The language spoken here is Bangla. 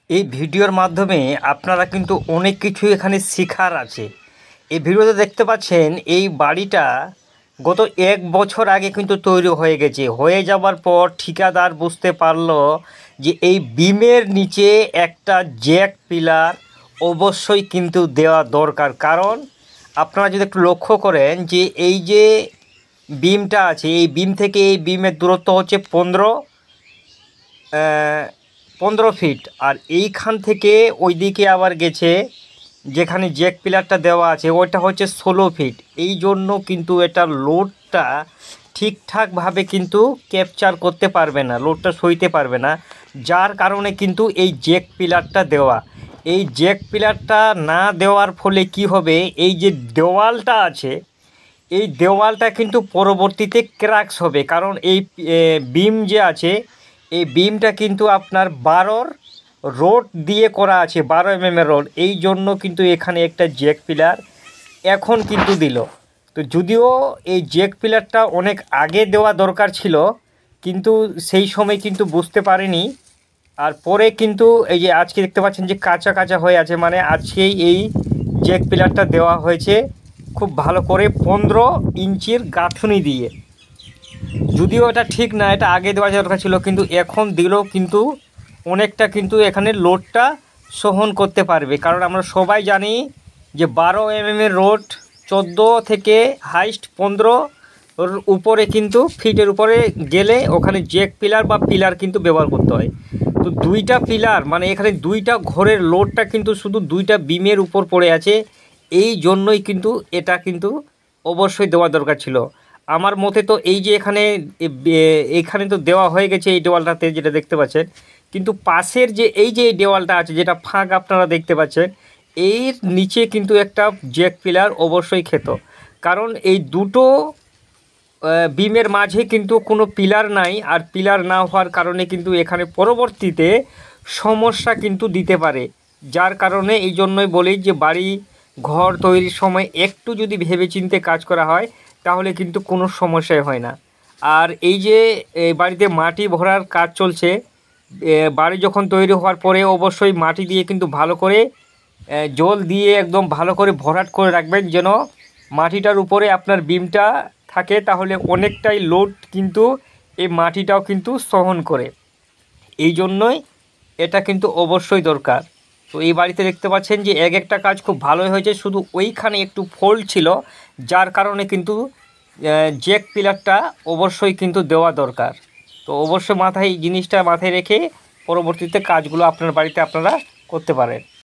এই ভিডিওর মাধ্যমে আপনারা কিন্তু অনেক কিছু এখানে শেখার আছে। এই ভিডিওতে দেখতে পাচ্ছেন এই বাড়িটা গত 1 বছর আগে কিন্তু তৈরি হয়ে গেছে। হয়ে যাওয়ার পর ঠিকাদার বুঝতে পারলো যে এই বিমের নিচে একটা জ্যাক পিলার অবশ্যই কিন্তু দেওয়া দরকার। কারণ আপনারা যদি একটু লক্ষ্য করেন যে এই যে বিমটা আছে, এই বিম থেকে এই বিমের দূরত্ব হচ্ছে 15 ফিট, আর এইখান থেকে ওইদিকে আবার গেছে যেখানে জ্যাক পিলারটা দেওয়া আছে ওইটা হচ্ছে 16 ফিট। এই জন্য কিন্তু এটা লোডটা ঠিকঠাকভাবে কিন্তু ক্যাপচার করতে পারবে না, লোডটা সইতে পারবে না, যার কারণে কিন্তু এই জ্যাক পিলারটা দেওয়া। এই জ্যাক পিলারটা না দেওয়ার ফলে কি হবে, এই যে দেওয়ালটা আছে এই দেওয়ালটা কিন্তু পরবর্তীতে ক্র্যাকস হবে। কারণ এই বিম যে আছে এই বিমটা কিন্তু আপনার 12 রড দিয়ে করা আছে, 12 mm রড। এই জন্য কিন্তু এখানে একটা জ্যাক পিলার এখন কিন্তু দিল। তো যদিও এই জ্যাক পিলারটা অনেক আগে দেওয়া দরকার ছিল, কিন্তু সেই সময় কিন্তু বুঝতে পারেনি। আর পরে কিন্তু এই যে আজকে দেখতে পাচ্ছেন যে কাঁচা কাঁচা হয়ে আছে, মানে আজকেই এই জ্যাক পিলারটা দেওয়া হয়েছে খুব ভালো করে 15 ইঞ্চির গাঁথুনি দিয়ে। যদিও এটা ঠিক না, এটা আগে দেওয়া দরকার ছিল, কিন্তু এখন দিলেও কিন্তু অনেকটা কিন্তু এখানে লোডটা সহন করতে পারবে। কারণ আমরা সবাই জানি যে 12 mm রড 14 থেকে হাইস্ট 15 উপরে কিন্তু ফিটের উপরে গেলে ওখানে জ্যাক পিলার বা পিলার কিন্তু ব্যবহার করতে হয়। তো দুইটা পিলার মানে এখানে দুইটা ঘরের লোডটা কিন্তু শুধু দুইটা বিমের উপর পড়ে আছে। এই জন্যই কিন্তু এটা কিন্তু অবশ্যই দেওয়া দরকার ছিল আমার মতে। তো এই যে এখানে তো দেওয়া হয়ে গেছে এই দেওয়ালটাতে যেটা দেখতে পাচ্ছেন, কিন্তু পাশের যে এই দেওয়ালটা আছে যেটা ফাঁক আপনারা দেখতে পাচ্ছেন, এর নিচে কিন্তু একটা জ্যাক পিলার অবশ্যই খেত। কারণ এই দুটো বিমের মাঝে কিন্তু কোনো পিলার নাই, আর পিলার না হওয়ার কারণে কিন্তু এখানে পরবর্তীতে সমস্যা কিন্তু দিতে পারে। যার কারণে এই জন্যই বলি যে বাড়ি ঘর তৈরির সময় একটু যদি ভেবেচিন্তে কাজ করা হয় তাহলে কিন্তু কোনো সমস্যাই হয় না। আর এই যে বাড়িতে মাটি ভরার কাজ চলছে, বাড়ি যখন তৈরি হওয়ার পরে অবশ্যই মাটি দিয়ে কিন্তু ভালো করে জল দিয়ে একদম ভালো করে ভরাট করে রাখবেন, যেন মাটিটার উপরে আপনার বিমটা থাকে, তাহলে অনেকটাই লোড কিন্তু এই মাটিটাও কিন্তু সহন করে। এই জন্যই এটা কিন্তু অবশ্যই দরকার। তো এই বাড়িতে দেখতে পাচ্ছেন যে একটা কাজ খুব ভালোই হয়েছে, শুধু ওইখানে একটু ফল্ট ছিল, যার কারণে কিন্তু জ্যাক পিলারটা অবশ্যই কিন্তু দেওয়া দরকার। তো অবশ্যই এই জিনিসটা মাথায় রেখে পরবর্তীতে কাজগুলো আপনার বাড়িতে আপনারা করতে পারেন।